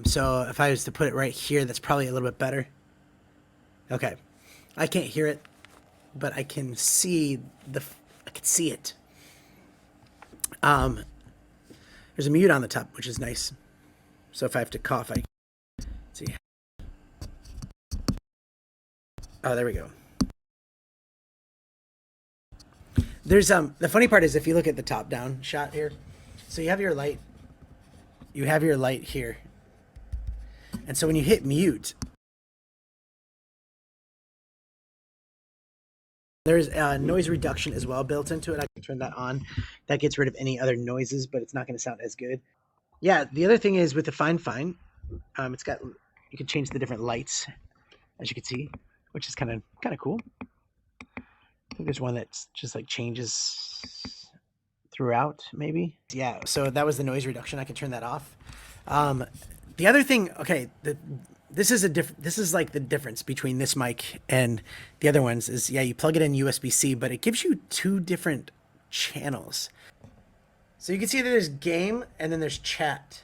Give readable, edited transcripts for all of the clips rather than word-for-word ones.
So if I was to put it right here, that's probably a little bit better. Okay. I can't hear it, but I can see I can see it. There's a mute on the top, which is nice. So if I have to cough, I see. Oh, there we go. There's the funny part is if you look at the top down shot here, so you have your light here. And so when you hit mute, there's noise reduction as well built into it. I can turn that on. That gets rid of any other noises, but it's not going to sound as good. Yeah, the other thing is with the FIFINE, it's got, you can change the different lights, as you can see, which is kind of cool. I think there's one that's just like changes throughout, maybe. Yeah, so that was the noise reduction. I can turn that off. The other thing, okay, this is like the difference between this mic and the other ones is, yeah, you plug it in USB-C, but it gives you two different channels. So you can see that there's game and then there's chat.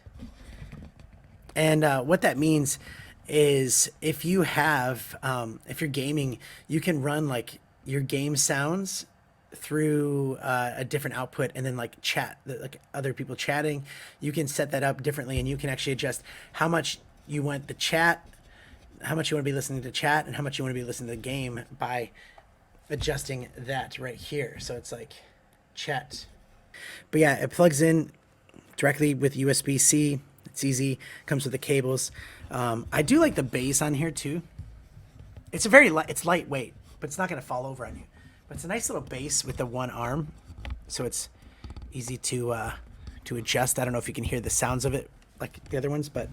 And what that means is if you have, if you're gaming, you can run like your game sounds through a different output and then like chat, like other people chatting. You can set that up differently and you can actually adjust how much you want the chat, how much you want to be listening to chat, and how much you want to be listening to the game by adjusting that right here. So it's like chat. But yeah, it plugs in directly with USB-C. It's easy, comes with the cables. I do like the bass on here too. It's it's lightweight, but it's not going to fall over on you. But it's a nice little bass with the one arm, so it's easy to adjust. I don't know if you can hear the sounds of it like the other ones, but